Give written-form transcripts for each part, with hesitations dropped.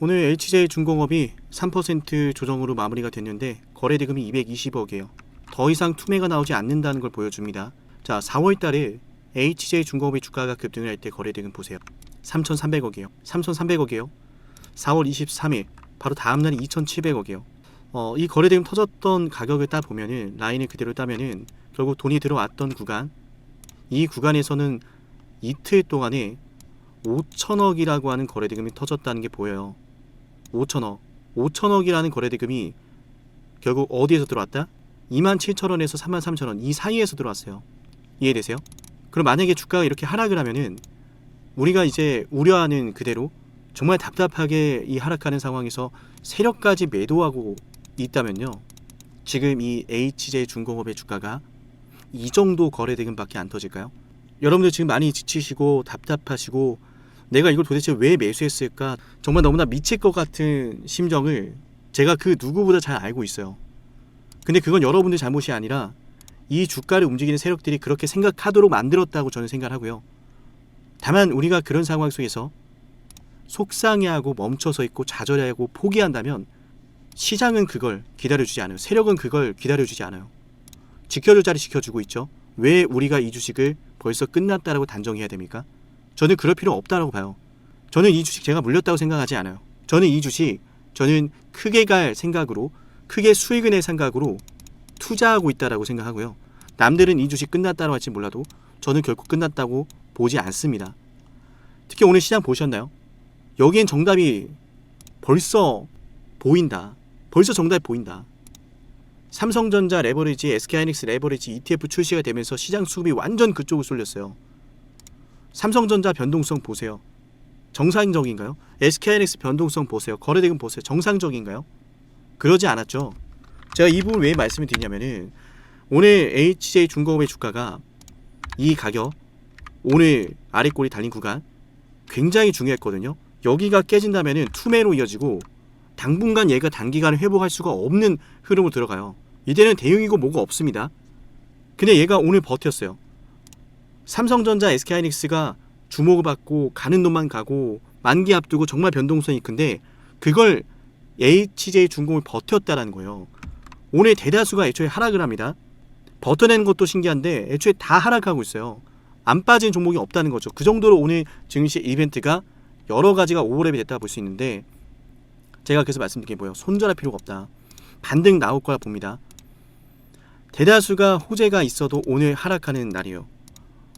오늘 HJ중공업이 3% 조정으로 마무리가 됐는데 거래대금이 220억이에요. 더 이상 투매가 나오지 않는다는 걸 보여줍니다. 자, 4월달에 HJ중공업의 주가가 급등을 할 때 거래대금 보세요. 3,300억이에요. 3,300억이에요. 4월 23일 바로 다음날이 2,700억이에요. 이 거래대금 터졌던 가격을 따 보면은 라인을 그대로 따면은 결국 돈이 들어왔던 구간, 이 구간에서는 이틀 동안에 5천억이라고 하는 거래대금이 터졌다는 게 보여요. 5천억이라는 거래대금이 결국 어디에서 들어왔다? 27,000원에서 33,000원 이 사이에서 들어왔어요. 이해되세요? 그럼 만약에 주가가 이렇게 하락을 하면은 우리가 이제 우려하는 그대로 정말 답답하게 이 하락하는 상황에서 세력까지 매도하고 있다면요, 지금 이 HJ중공업의 주가가 이 정도 거래대금밖에 안 터질까요? 여러분들 지금 많이 지치시고 답답하시고 내가 이걸 도대체 왜 매수했을까, 정말 너무나 미칠 것 같은 심정을 제가 그 누구보다 잘 알고 있어요. 근데 그건 여러분들 잘못이 아니라 이 주가를 움직이는 세력들이 그렇게 생각하도록 만들었다고 저는 생각을 하고요. 다만 우리가 그런 상황 속에서 속상해하고 멈춰서 있고 좌절해하고 포기한다면 시장은 그걸 기다려주지 않아요. 세력은 그걸 기다려주지 않아요. 지켜줄 자리 지켜주고 있죠. 왜 우리가 이 주식을 벌써 끝났다라고 단정해야 됩니까? 저는 그럴 필요 없다라고 봐요. 저는 이 주식 제가 물렸다고 생각하지 않아요. 저는 이 주식 크게 갈 생각으로, 크게 수익을 낼 생각으로 투자하고 있다라고 생각하고요. 남들은 이 주식 끝났다고 할지 몰라도 저는 결코 끝났다고 보지 않습니다. 특히 오늘 시장 보셨나요? 여기엔 정답이 벌써 보인다. 벌써 정답이 보인다. 삼성전자 레버리지, SK하이닉스 레버리지 ETF 출시가 되면서 시장 수급이 완전 그쪽으로 쏠렸어요. 삼성전자 변동성 보세요. 정상적인가요? SK하이닉스 변동성 보세요. 거래대금 보세요. 정상적인가요? 그러지 않았죠. 제가 이 부분 왜 말씀을 드리냐면은 오늘 HJ중공업의 주가가 이 가격, 오늘 아래꼬리 달린 구간 굉장히 중요했거든요. 여기가 깨진다면은 투매로 이어지고 당분간 얘가 단기간에 회복할 수가 없는 흐름으로 들어가요. 이제는 대응이고 뭐가 없습니다. 근데 얘가 오늘 버텼어요. 삼성전자, SK하이닉스가 주목을 받고 가는 놈만 가고 만기 앞두고 정말 변동성이 큰데 그걸 HJ중공업이 버텼다라는 거예요. 오늘 대다수가 애초에 하락을 합니다. 버텨내는 것도 신기한데 애초에 다 하락하고 있어요. 안 빠진 종목이 없다는 거죠. 그 정도로 오늘 증시 이벤트가 여러 가지가 오버랩이 됐다 볼 수 있는데, 제가 그래서 말씀드린 게 뭐예요? 손절할 필요가 없다. 반등 나올 거라 봅니다. 대다수가 호재가 있어도 오늘 하락하는 날이에요.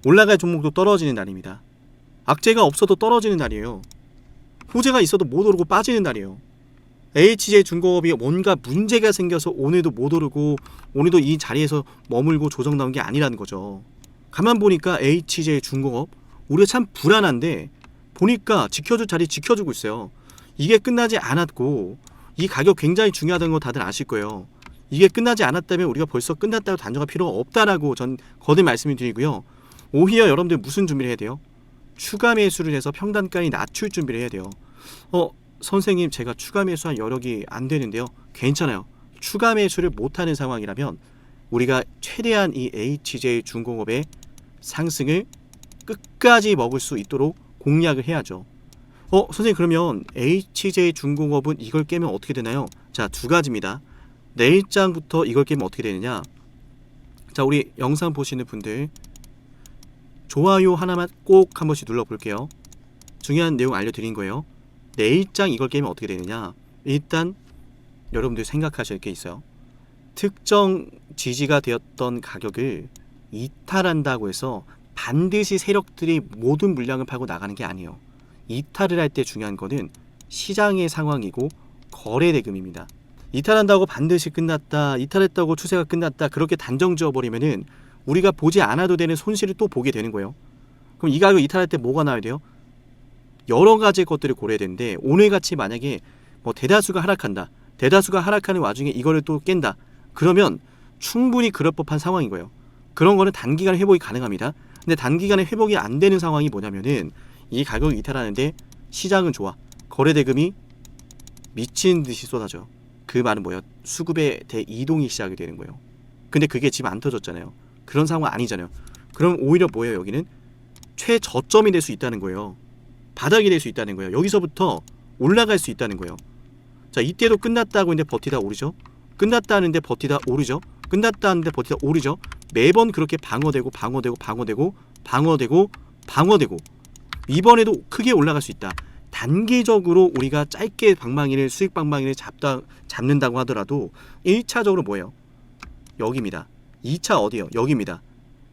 올라갈 종목도 떨어지는 날입니다. 악재가 없어도 떨어지는 날이에요. 호재가 있어도 못 오르고 빠지는 날이에요. HJ중공업이 뭔가 문제가 생겨서 오늘도 못 오르고 오늘도 이 자리에서 머물고 조정 나온 게 아니라는 거죠. 가만 보니까 HJ중공업 우리가 참 불안한데 보니까 지켜줄 자리 지켜주고 있어요. 이게 끝나지 않았고 이 가격 굉장히 중요하다는 거 다들 아실 거예요. 이게 끝나지 않았다면 우리가 벌써 끝났다고 단정할 필요가 없다라고 전 거듭 말씀을 드리고요. 오히려 여러분들 무슨 준비를 해야 돼요? 추가 매수를 해서 평단가를 낮출 준비를 해야 돼요. 선생님, 제가 추가 매수한 여력이 안 되는데요. 괜찮아요. 추가 매수를 못하는 상황이라면 우리가 최대한 이 HJ중공업의 상승을 끝까지 먹을 수 있도록 공략을 해야죠. 선생님, 그러면 HJ중공업은 이걸 깨면 어떻게 되나요? 자, 두 가지입니다. 내일장부터 이걸 깨면 어떻게 되느냐? 자, 우리 영상 보시는 분들 좋아요 하나만 꼭 한 번씩 눌러볼게요. 중요한 내용 알려드린 거예요. 내일장 이걸 깨면 어떻게 되느냐? 일단 여러분들 생각하실 게 있어요. 특정 지지가 되었던 가격을 이탈한다고 해서 반드시 세력들이 모든 물량을 팔고 나가는 게 아니에요. 이탈을 할 때 중요한 거는 시장의 상황이고 거래대금입니다. 이탈한다고 반드시 끝났다, 이탈했다고 추세가 끝났다, 그렇게 단정 지어버리면은 우리가 보지 않아도 되는 손실을 또 보게 되는 거예요. 그럼 이 가격 이탈할 때 뭐가 나와야 돼요? 여러 가지 것들을 고려해야 되는데, 오늘같이 만약에 대다수가 하락한다, 대다수가 하락하는 와중에 이거를 또 깬다, 그러면 충분히 그럴 법한 상황인 거예요. 그런 거는 단기간에 회복이 가능합니다. 근데 단기간에 회복이 안 되는 상황이 뭐냐면은 이 가격이 이탈하는데 시장은 좋아, 거래대금이 미친 듯이 쏟아져요. 그 말은 뭐예요? 수급의 대이동이 시작이 되는 거예요. 근데 그게 지금 안 터졌잖아요. 그런 상황 아니잖아요. 그럼 오히려 뭐예요? 여기는 최저점이 될 수 있다는 거예요. 바닥이 될 수 있다는 거예요. 여기서부터 올라갈 수 있다는 거예요. 자, 이때도 끝났다고 했는데 버티다 오르죠. 끝났다 하는데 버티다 오르죠. 끝났다 하는데 버티다 오르죠. 매번 그렇게 방어되고 이번에도 크게 올라갈 수 있다. 단기적으로 우리가 짧게 방망이를 수익 방망이를 잡는다고 하더라도 1차적으로 뭐예요? 여기입니다. 2차 어디요? 여기입니다.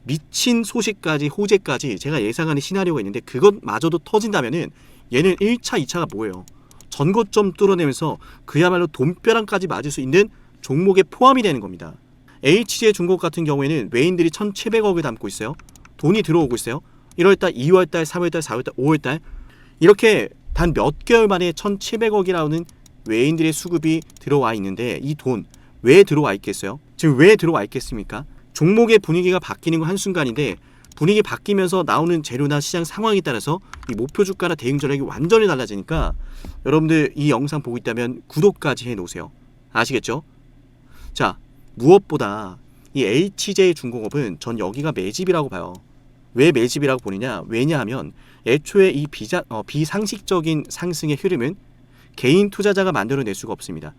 미친 소식까지 호재까지 제가 예상하는 시나리오가 있는데 그것마저도 터진다면은 얘는 1차 2차가 뭐예요? 전고점 뚫어내면서 그야말로 돈벼락까지 맞을 수 있는 종목에 포함이 되는 겁니다. HJ중공업 같은 경우에는 외인들이 1,700억을 담고 있어요. 돈이 들어오고 있어요. 1월달, 2월달, 3월달, 4월달, 5월달 이렇게 단 몇 개월 만에 1,700억이라는 외인들의 수급이 들어와 있는데 이 돈 왜 들어와 있겠어요? 지금 왜 들어와 있겠습니까? 종목의 분위기가 바뀌는 건 한순간인데 분위기 바뀌면서 나오는 재료나 시장 상황에 따라서 이 목표 주가나 대응 전략이 완전히 달라지니까 여러분들 이 영상 보고 있다면 구독까지 해놓으세요. 아시겠죠? 자, 무엇보다 이 HJ중공업은 전 여기가 매집이라고 봐요. 왜 매집이라고 보느냐? 왜냐하면 애초에 이 비상식적인 상승의 흐름은 개인 투자자가 만들어낼 수가 없습니다.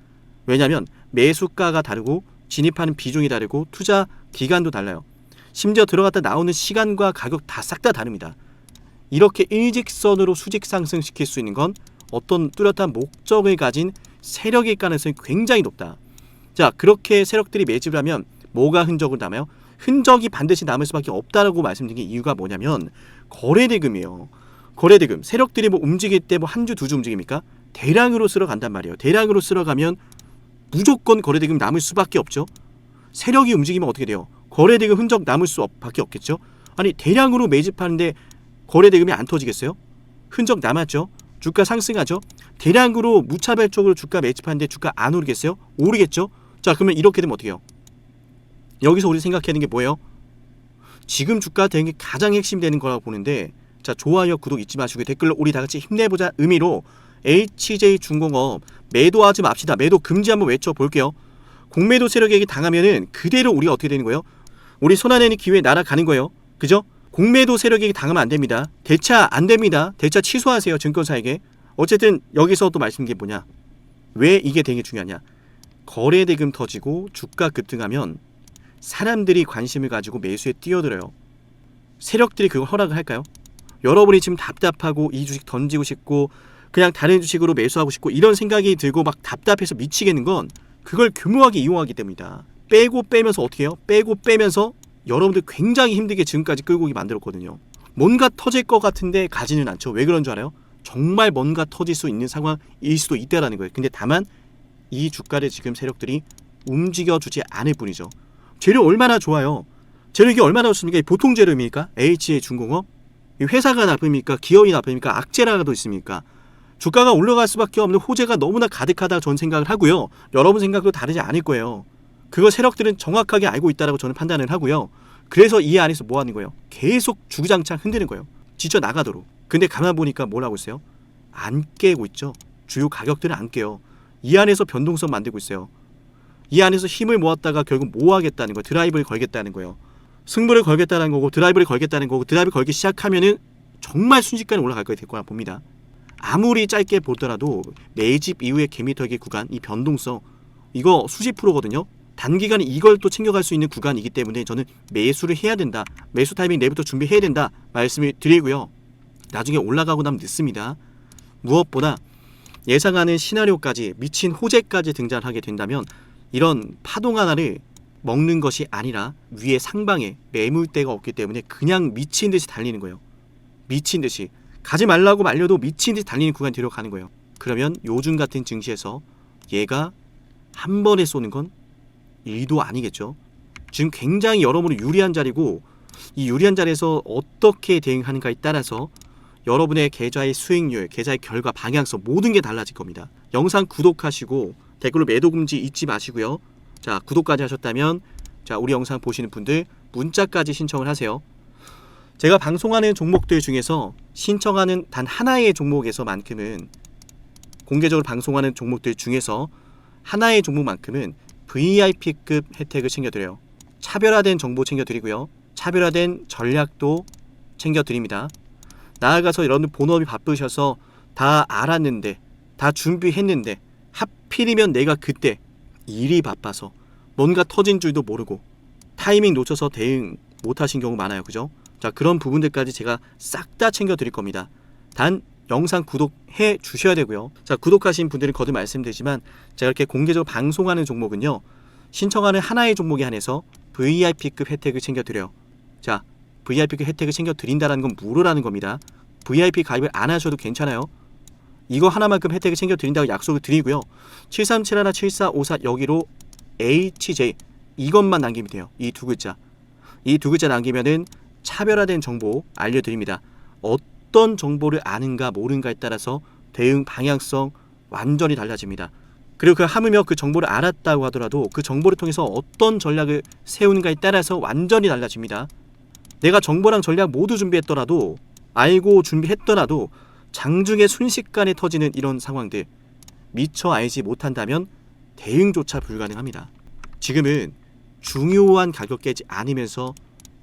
왜냐하면 매수가가 다르고 진입하는 비중이 다르고 투자 기간도 달라요. 심지어 들어갔다 나오는 시간과 가격 다 싹 다 다릅니다. 이렇게 일직선으로 수직 상승시킬 수 있는 건 어떤 뚜렷한 목적을 가진 세력일 가능성이 굉장히 높다. 자, 그렇게 세력들이 매집을 하면 뭐가 흔적을 남아요? 흔적이 반드시 남을 수밖에 없다라고 말씀드린 이유가 뭐냐면 거래대금이에요. 거래대금. 세력들이 뭐 움직일 때 뭐 한 주, 두 주 움직입니까? 대량으로 쓸어 간단 말이에요. 대량으로 쓸어 가면 무조건 거래대금이 남을 수밖에 없죠. 세력이 움직이면 어떻게 돼요? 거래대금 흔적 남을 수밖에 없겠죠. 아니 대량으로 매집하는데 거래대금이 안 터지겠어요? 흔적 남았죠. 주가 상승하죠. 대량으로 무차별적으로 주가 매집하는데 주가 안 오르겠어요? 오르겠죠. 자, 그러면 이렇게 되면 어떻게 해요? 여기서 우리 생각해야 되는 게 뭐예요? 지금 주가 되는 게 가장 핵심이 되는 거라고 보는데, 자, 좋아요, 구독 잊지 마시고 댓글로 우리 다 같이 힘내보자 의미로 HJ중공업 매도하지 맙시다. 매도 금지 한번 외쳐볼게요. 공매도 세력에게 당하면은 그대로 우리가 어떻게 되는 거예요? 우리 손안에는 기회에 날아가는 거예요. 그죠? 공매도 세력에게 당하면 안 됩니다. 대차 안 됩니다. 대차 취소하세요. 증권사에게. 어쨌든 여기서 또 말씀드린 게 뭐냐? 왜 이게 되게 중요하냐? 거래대금 터지고 주가 급등하면 사람들이 관심을 가지고 매수에 뛰어들어요. 세력들이 그걸 허락을 할까요? 여러분이 지금 답답하고 이 주식 던지고 싶고 그냥 다른 주식으로 매수하고 싶고 이런 생각이 들고 막 답답해서 미치겠는 건 그걸 교묘하게 이용하기 때문이다. 빼고 빼면서 어떻게 해요? 빼고 빼면서 여러분들 굉장히 힘들게 지금까지 끌고 오게 만들었거든요. 뭔가 터질 것 같은데 가지는 않죠. 왜 그런 줄 알아요? 정말 뭔가 터질 수 있는 상황일 수도 있다라는 거예요. 근데 다만 이 주가를 지금 세력들이 움직여주지 않을 뿐이죠. 재료 얼마나 좋아요. 재료 이게 얼마나 좋습니까? 보통 재료입니까? HJ중공업? 회사가 나쁩니까? 기업이 나쁩니까? 악재라도 있습니까? 주가가 올라갈 수밖에 없는 호재가 너무나 가득하다 저는 생각을 하고요. 여러분 생각도 다르지 않을 거예요. 그거 세력들은 정확하게 알고 있다라고 저는 판단을 하고요. 그래서 이 안에서 뭐 하는 거예요? 계속 주구장창 흔드는 거예요. 지쳐 나가도록. 근데 가만 보니까 뭘 하고 있어요? 안 깨고 있죠. 주요 가격들은 안 깨요. 이 안에서 변동성 만들고 있어요. 이 안에서 힘을 모았다가 결국 뭐 하겠다는 거예요? 드라이브를 걸겠다는 거예요. 승부를 걸겠다는 거고 드라이브를 걸겠다는 거고 드라이브 걸기 시작하면은 정말 순식간에 올라갈 거될 거라 봅니다. 아무리 짧게 보더라도 매집 이후의 개미털기 구간, 이 변동성 이거 수십 프로거든요. 단기간에 이걸 또 챙겨갈 수 있는 구간이기 때문에 저는 매수를 해야 된다. 매수 타이밍 내부터 준비해야 된다. 말씀을 드리고요. 나중에 올라가고 나면 늦습니다. 무엇보다 예상하는 시나리오까지 미친 호재까지 등장하게 된다면 이런 파동 하나를 먹는 것이 아니라 위에 상방에 매물대가 없기 때문에 그냥 미친 듯이 달리는 거예요. 미친 듯이. 가지 말라고 말려도 미친 듯이 달리는 구간 뒤로 가는 거예요. 그러면 요즘 같은 증시에서 얘가 한 번에 쏘는 건 일도 아니겠죠. 지금 굉장히 여러모로 유리한 자리고 이 유리한 자리에서 어떻게 대응하는가에 따라서 여러분의 계좌의 수익률, 계좌의 결과, 방향성 모든 게 달라질 겁니다. 영상 구독하시고 댓글로 매도 금지 잊지 마시고요. 자, 구독까지 하셨다면 자, 우리 영상 보시는 분들 문자까지 신청을 하세요. 제가 방송하는 종목들 중에서 신청하는 단 하나의 종목에서만큼은 공개적으로 방송하는 종목들 중에서 하나의 종목만큼은 VIP급 혜택을 챙겨드려요. 차별화된 정보 챙겨드리고요. 차별화된 전략도 챙겨드립니다. 나아가서 여러분들 본업이 바쁘셔서 다 알았는데 다 준비했는데 하필이면 내가 그때 일이 바빠서 뭔가 터진 줄도 모르고 타이밍 놓쳐서 대응 못하신 경우 많아요. 그죠? 자, 그런 부분들까지 제가 싹 다 챙겨 드릴 겁니다. 단 영상 구독해 주셔야 되고요. 자, 구독하신 분들은 거듭 말씀드리지만 제가 이렇게 공개적으로 방송하는 종목은요, 신청하는 하나의 종목에 한해서 VIP급 혜택을 챙겨 드려요. 자, VIP급 혜택을 챙겨 드린다는 건 무료라는 겁니다. VIP 가입을 안 하셔도 괜찮아요. 이거 하나만큼 혜택을 챙겨 드린다고 약속을 드리고요. 7371, 7454 여기로 HJ 이것만 남기면 돼요. 이 두 글자. 이 두 글자 남기면은 차별화된 정보 알려드립니다. 어떤 정보를 아는가 모르는가에 따라서 대응 방향성 완전히 달라집니다. 그리고 하물며 그 정보를 알았다고 하더라도 그 정보를 통해서 어떤 전략을 세우는가에 따라서 완전히 달라집니다. 내가 정보랑 전략 모두 준비했더라도, 알고 준비했더라도 장중에 순식간에 터지는 이런 상황들 미처 알지 못한다면 대응조차 불가능합니다. 지금은 중요한 가격 깨지 않으면서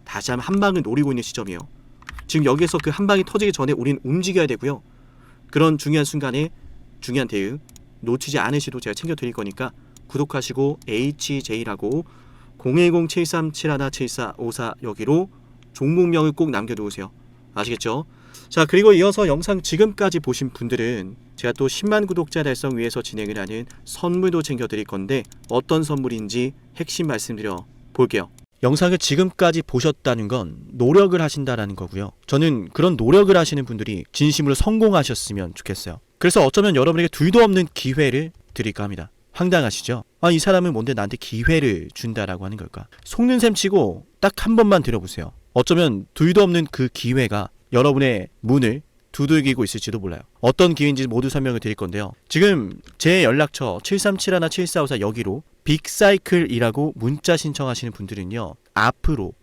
다시 한번 한 방을 노리고 있는 시점이에요. 지금 여기서 그 한 방이 터지기 전에 우리는 움직여야 되고요. 그런 중요한 순간에 중요한 대응 놓치지 않으시도 제가 챙겨 드릴 거니까 구독하시고 HJ라고 010-7371-7454 여기로 종목명을 꼭 남겨두세요. 아시겠죠? 자, 그리고 이어서 영상 지금까지 보신 분들은 제가 또 10만 구독자 달성 위해서 진행을 하는 선물도 챙겨 드릴 건데 어떤 선물인지 핵심 말씀드려 볼게요. 영상을 지금까지 보셨다는 건 노력을 하신다라는 거고요. 저는 그런 노력을 하시는 분들이 진심으로 성공하셨으면 좋겠어요. 그래서 어쩌면 여러분에게 둘도 없는 기회를 드릴까 합니다. 황당하시죠? 이 사람은 뭔데 나한테 기회를 준다라고 하는 걸까? 속는 셈 치고 딱 한 번만 들어보세요. 어쩌면 둘도 없는 그 기회가 여러분의 문을 두들기고 있을지도 몰라요. 어떤 기회인지 모두 설명을 드릴 건데요. 지금 제 연락처 7371-7454 여기로 빅사이클이라고 문자 신청하시는 분들은요, 앞으로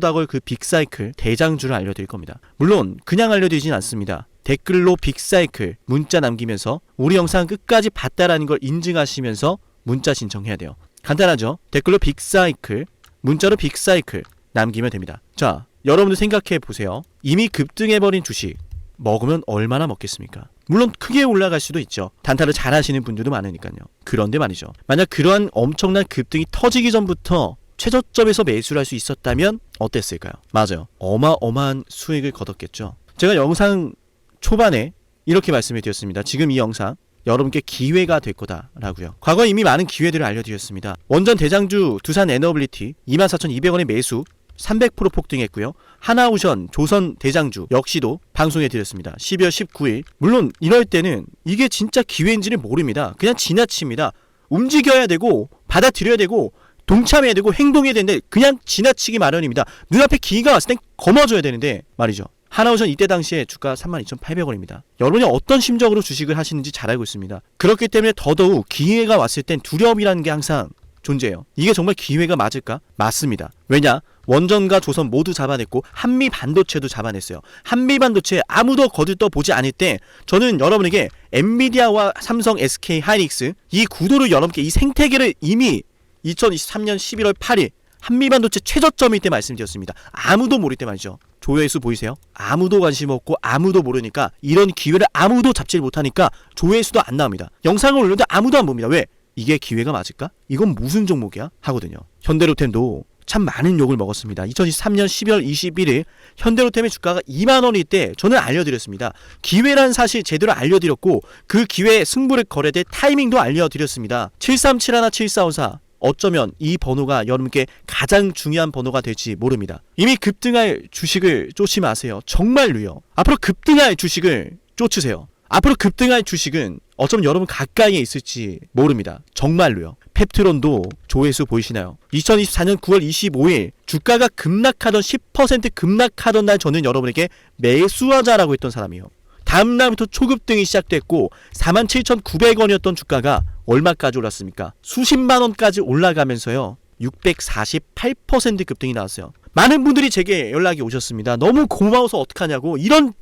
다가올 그 빅사이클 대장주를 알려드릴 겁니다. 물론 그냥 알려드리진 않습니다. 댓글로 빅사이클 문자 남기면서 우리 영상 끝까지 봤다라는 걸 인증하시면서 문자 신청해야 돼요. 간단하죠? 댓글로 빅사이클, 문자로 빅사이클 남기면 됩니다. 자, 여러분들 생각해 보세요. 이미 급등해버린 주식 먹으면 얼마나 먹겠습니까? 물론 크게 올라갈 수도 있죠. 단타를 잘 하시는 분들도 많으니까요. 그런데 말이죠, 만약 그러한 엄청난 급등이 터지기 전부터 최저점에서 매수를 할 수 있었다면 어땠을까요? 맞아요. 어마어마한 수익을 거뒀겠죠. 제가 영상 초반에 이렇게 말씀을 드렸습니다. 지금 이 영상 여러분께 기회가 될 거다라고요. 과거에 이미 많은 기회들을 알려드렸습니다. 원전 대장주 두산 에너빌리티 24,200원의 매수 300% 폭등했고요. 하나오션 조선 대장주 역시도 방송해 드렸습니다. 12월 19일. 물론 이럴 때는 이게 진짜 기회인지를 모릅니다. 그냥 지나칩니다. 움직여야 되고 받아들여야 되고 동참해야 되고 행동해야 되는데 그냥 지나치기 마련입니다. 눈앞에 기회가 왔을 땐 거머줘야 되는데 말이죠. 하나오션 이때 당시에 주가 32,800원입니다. 여러분이 어떤 심정으로 주식을 하시는지 잘 알고 있습니다. 그렇기 때문에 더더욱 기회가 왔을 땐 두려움이라는 게 항상 존재해요. 이게 정말 기회가 맞을까? 맞습니다. 왜냐? 원전과 조선 모두 잡아냈고 한미 반도체도 잡아냈어요. 한미 반도체 아무도 거들떠보지 않을 때 저는 여러분에게 엔비디아와 삼성, SK 하이닉스 이 구도를 여러분께 이 생태계를 이미 2023년 11월 8일 한미 반도체 최저점일 때 말씀드렸습니다. 아무도 모를 때 말이죠. 조회수 보이세요? 아무도 관심 없고 아무도 모르니까 이런 기회를 아무도 잡지 못하니까 조회수도 안 나옵니다. 영상을 올렸는데 아무도 안 봅니다. 왜? 이게 기회가 맞을까? 이건 무슨 종목이야? 하거든요. 현대로템도 참 많은 욕을 먹었습니다. 2023년 12월 21일 현대로템의 주가가 2만원일 때 저는 알려드렸습니다. 기회란 사실 제대로 알려드렸고 그 기회에 승부를 걸어야 될 타이밍도 알려드렸습니다. 7371, 7454 어쩌면 이 번호가 여러분께 가장 중요한 번호가 될지 모릅니다. 이미 급등할 주식을 쫓지 마세요. 정말로요. 앞으로 급등할 주식을 쫓으세요. 앞으로 급등할 주식은 어쩌면 여러분 가까이에 있을지 모릅니다. 정말로요. 펩트론도 조회수 보이시나요? 2024년 9월 25일 주가가 급락하던 10% 급락하던 날 저는 여러분에게 매수하자라고 했던 사람이에요. 다음 날부터 초급등이 시작됐고 47,900원이었던 주가가 얼마까지 올랐습니까? 수십만 원까지 올라가면서요. 648% 급등이 나왔어요. 많은 분들이 제게 연락이 오셨습니다. 너무 고마워서 어떡하냐고, 이런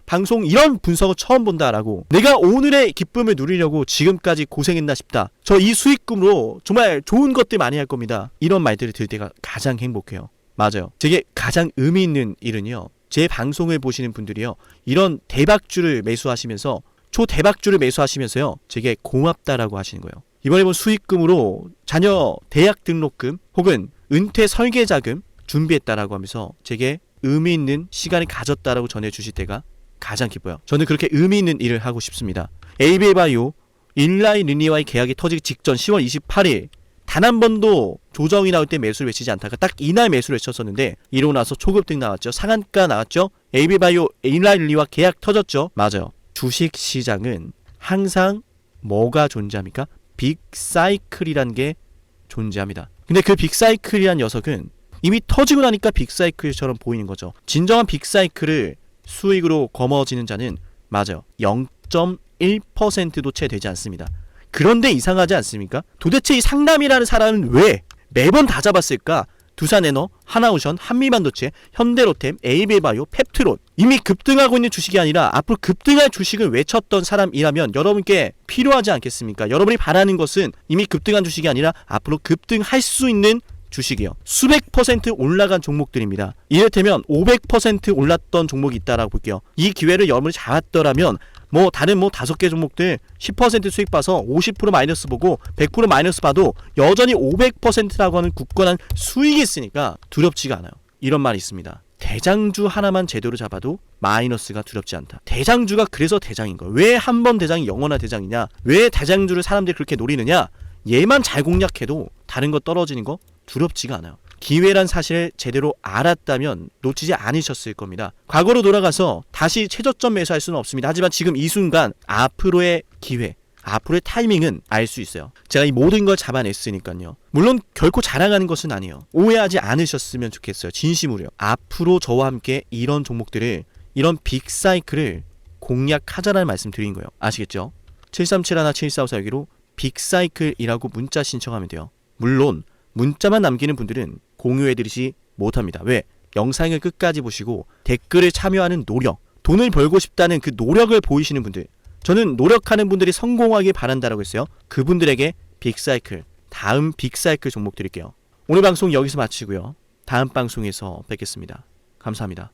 방송 이런 분석을 처음 본다라고, 내가 오늘의 기쁨을 누리려고 지금까지 고생했나 싶다, 저 이 수익금으로 정말 좋은 것들 많이 할 겁니다, 이런 말들을 들을 때가 가장 행복해요. 맞아요. 제게 가장 의미 있는 일은요, 제 방송을 보시는 분들이요, 이런 대박주를 매수하시면서 초대박주를 매수하시면서요, 제게 고맙다라고 하시는 거예요. 이번에 본 수익금으로 자녀 대학 등록금 혹은 은퇴 설계자금 준비했다라고 하면서 제게 의미 있는 시간을 가졌다라고 전해주실 때가 가장 기뻐요. 저는 그렇게 의미 있는 일을 하고 싶습니다. 에이비바이오 일라이 르니와의 계약이 터지기 직전 10월 28일 단 한 번도 조정이 나올 때 매수를 외치지 않다가 딱 이날 매수를 외쳤었는데 이러고 나서 초급등 나왔죠. 상한가 나왔죠. 에이비바이오 일라이 르니와 계약 터졌죠. 맞아요. 주식시장은 항상 뭐가 존재합니까? 빅사이클이란 게 존재합니다. 근데 그 빅사이클이란 녀석은 이미 터지고 나니까 빅사이클처럼 보이는 거죠. 진정한 빅사이클을 수익으로 거머쥐는 자는 맞아요. 0.1%도 채 되지 않습니다. 그런데 이상하지 않습니까? 도대체 이 상남이라는 사람은 왜 매번 다 잡았을까? 두산에너, 하나오션, 한미반도체, 현대로템, 에이비바이오, 펩트론 이미 급등하고 있는 주식이 아니라 앞으로 급등할 주식을 외쳤던 사람이라면 여러분께 필요하지 않겠습니까? 여러분이 바라는 것은 이미 급등한 주식이 아니라 앞으로 급등할 수 있는 주식이요. 수백 퍼센트 올라간 종목들입니다. 이를테면 500% 올랐던 종목이 있다라고 볼게요. 이 기회를 여러분이 잡았더라면 다른 5개 종목들 10% 수익 봐서 50% 마이너스 보고 100% 마이너스 봐도 여전히 500%라고 하는 굳건한 수익이 있으니까 두렵지가 않아요. 이런 말이 있습니다. 대장주 하나만 제대로 잡아도 마이너스가 두렵지 않다. 대장주가 그래서 대장인 거예요. 왜 한 번 대장이 영원한 대장이냐? 왜 대장주를 사람들이 그렇게 노리느냐? 얘만 잘 공략해도 다른 거 떨어지는 거 두렵지가 않아요. 기회란 사실을 제대로 알았다면 놓치지 않으셨을 겁니다. 과거로 돌아가서 다시 최저점 매수할 수는 없습니다. 하지만 지금 이 순간 앞으로의 기회, 앞으로의 타이밍은 알 수 있어요. 제가 이 모든 걸 잡아냈으니까요. 물론 결코 자랑하는 것은 아니에요. 오해하지 않으셨으면 좋겠어요. 진심으로요. 앞으로 저와 함께 이런 종목들을, 이런 빅사이클을 공략하자라는 말씀 드린 거예요. 아시겠죠? 7371-7454여기로 빅사이클이라고 문자 신청하면 돼요. 물론 문자만 남기는 분들은 공유해드리지 못합니다. 왜? 영상을 끝까지 보시고 댓글에 참여하는 노력, 돈을 벌고 싶다는 그 노력을 보이시는 분들, 저는 노력하는 분들이 성공하길 바란다라고 했어요. 그분들에게 빅사이클, 다음 빅사이클 종목 드릴게요. 오늘 방송 여기서 마치고요. 다음 방송에서 뵙겠습니다. 감사합니다.